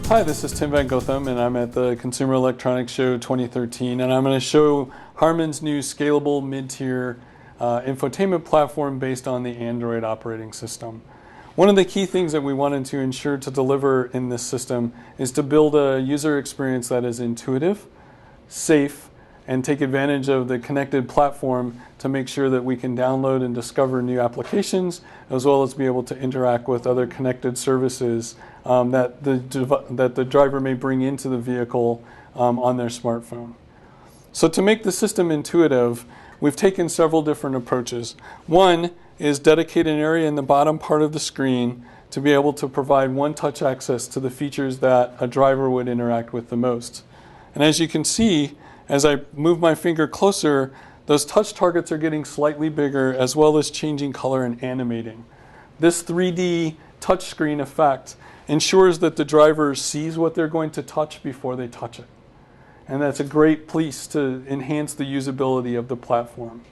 Hi, this is Tim Van Gotham, and I'm at the Consumer Electronics Show 2013, and I'm going to show HARMAN's new scalable mid-tier infotainment platform based on the Android operating system. One of the key things that we wanted to ensure to deliver in this system is to build a user experience that is intuitive, safe, and take advantage of the connected platform to make sure that we can download and discover new applications, as well as be able to interact with other connected services that the driver may bring into the vehicle on their smartphone. So to make the system intuitive, we've taken several different approaches. One is dedicate an area in the bottom part of the screen to be able to provide one-touch access to the features that a driver would interact with the most. And as you can see, as I move my finger closer, those touch targets are getting slightly bigger, as well as changing color and animating. This 3D touchscreen effect ensures that the driver sees what they're going to touch before they touch it. And that's a great piece to enhance the usability of the platform.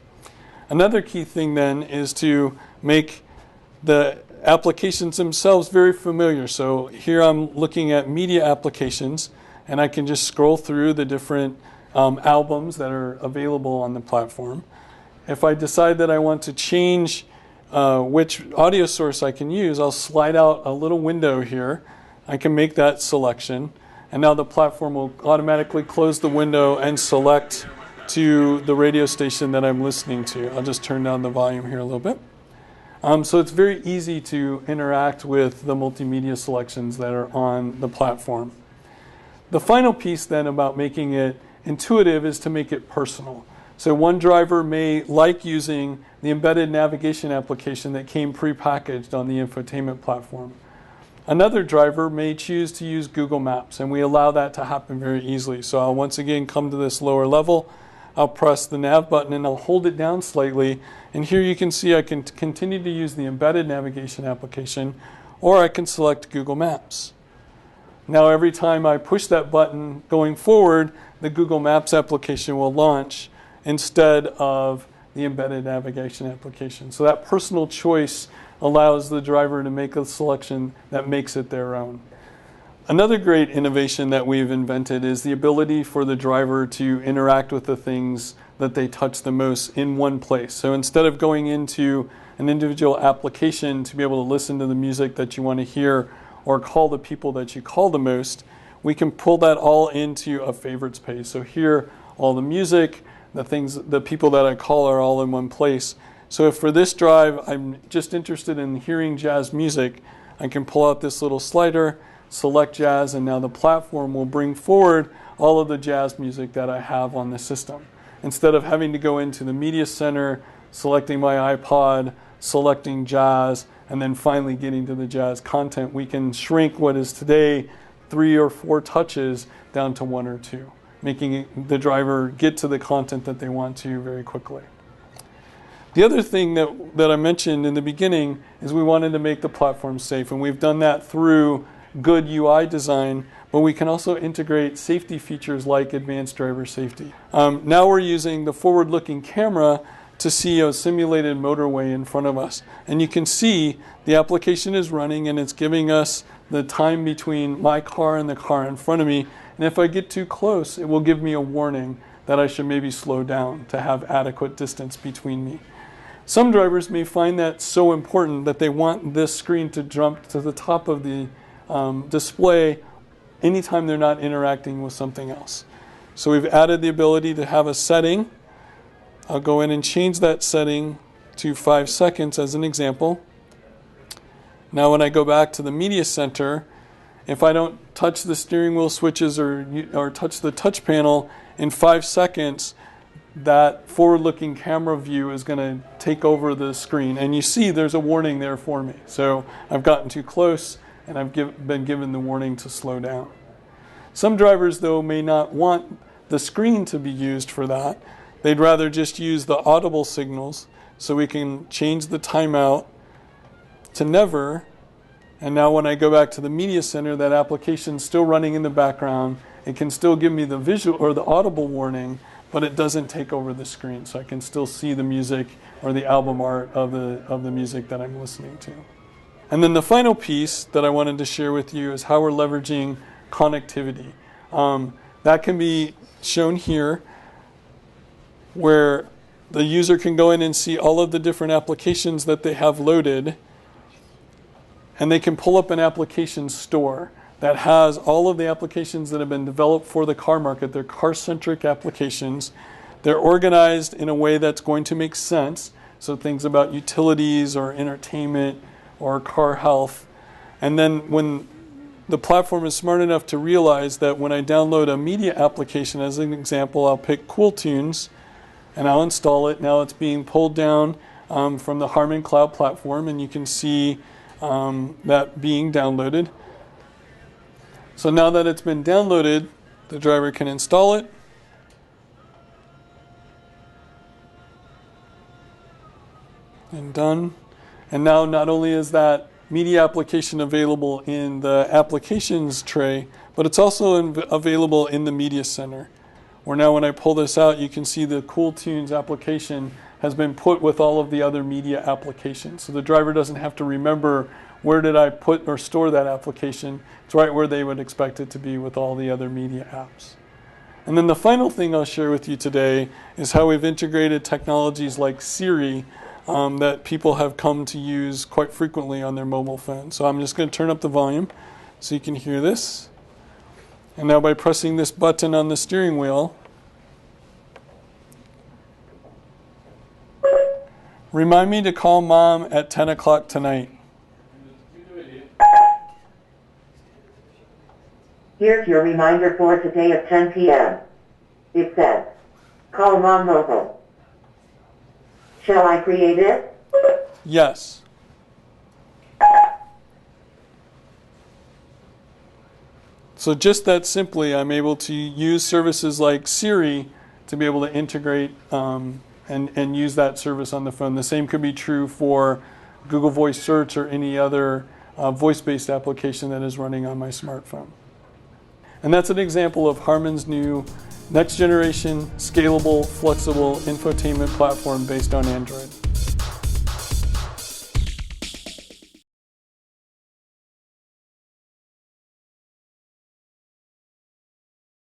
Another key thing then is to make the applications themselves very familiar. So here I'm looking at media applications, and I can just scroll through the different albums that are available on the platform. If I decide that I want to change which audio source I can use, I'll slide out a little window here. I can make that selection, and now the platform will automatically close the window and select to the radio station that I'm listening to. I'll just turn down the volume here a little bit. So it's very easy to interact with the multimedia selections that are on the platform. The final piece then about making it intuitive is to make it personal. So one driver may like using the embedded navigation application that came prepackaged on the infotainment platform. Another driver may choose to use Google Maps, and we allow that to happen very easily. So I'll once again come to this lower level. I'll press the nav button and I'll hold it down slightly, and here you can see I can continue to use the embedded navigation application, or I can select Google Maps. Now every time I push that button going forward, the Google Maps application will launch instead of the embedded navigation application. So that personal choice allows the driver to make a selection that makes it their own. Another great innovation that we've invented is the ability for the driver to interact with the things that they touch the most in one place. So instead of going into an individual application to be able to listen to the music that you want to hear or call the people that you call the most, we can pull that all into a favorites page. So here, all the music, the people that I call are all in one place. So if for this drive, I'm just interested in hearing jazz music, I can pull out this little slider, select jazz, and now the platform will bring forward all of the jazz music that I have on the system. Instead of having to go into the media center, selecting my iPod, selecting jazz, and then finally getting to the jazz content, we can shrink what is today 3 or 4 touches down to 1 or 2, making the driver get to the content that they want to very quickly. The other thing that I mentioned in the beginning is we wanted to make the platform safe, and we've done that through good UI design, but we can also integrate safety features like advanced driver safety. Now we're using the forward-looking camera to see a simulated motorway in front of us. And you can see the application is running, and it's giving us the time between my car and the car in front of me. And if I get too close, it will give me a warning that I should maybe slow down to have adequate distance between me. Some drivers may find that so important that they want this screen to jump to the top of the display anytime they're not interacting with something else. So we've added the ability to have a setting. I'll go in and change that setting to 5 seconds as an example. Now when I go back to the media center, if I don't touch the steering wheel switches or touch the touch panel in 5 seconds, that forward-looking camera view is going to take over the screen. And you see there's a warning there for me. So I've gotten too close, and I've been given the warning to slow down. Some drivers, though, may not want the screen to be used for that. They'd rather just use the audible signals, so we can change the timeout to never. And now when I go back to the media center, that application's still running in the background. It can still give me the visual or the audible warning, but it doesn't take over the screen, so I can still see the music or the album art of the music that I'm listening to. And then the final piece that I wanted to share with you is how we're leveraging connectivity. That can be shown here, where the user can go in and see all of the different applications that they have loaded, and they can pull up an application store that has all of the applications that have been developed for the car market. They're car-centric applications. They're organized in a way that's going to make sense. So things about utilities or entertainment or car health. And then when the platform is smart enough to realize that when I download a media application, as an example, I'll pick Cool Tunes and I'll install it. Now it's being pulled down from the HARMAN cloud platform, and you can see that being downloaded. So now that it's been downloaded, the driver can install it. And done. And now not only is that media application available in the applications tray, but it's also available in the media center. Where now when I pull this out, you can see the Cool Tunes application has been put with all of the other media applications. So the driver doesn't have to remember where did I put or store that application. It's right where they would expect it to be with all the other media apps. And then the final thing I'll share with you today is how we've integrated technologies like Siri that people have come to use quite frequently on their mobile phone. So I'm just going to turn up the volume so you can hear this. And now by pressing this button on the steering wheel, remind me to call Mom at 10 o'clock tonight. Here's your reminder for today at 10 p.m. It says, call Mom mobile. Shall I create it? Yes. So just that simply, I'm able to use services like Siri to be able to integrate and use that service on the phone. The same could be true for Google Voice Search or any other voice-based application that is running on my smartphone. And that's an example of HARMAN's new next generation, scalable, flexible infotainment platform based on Android.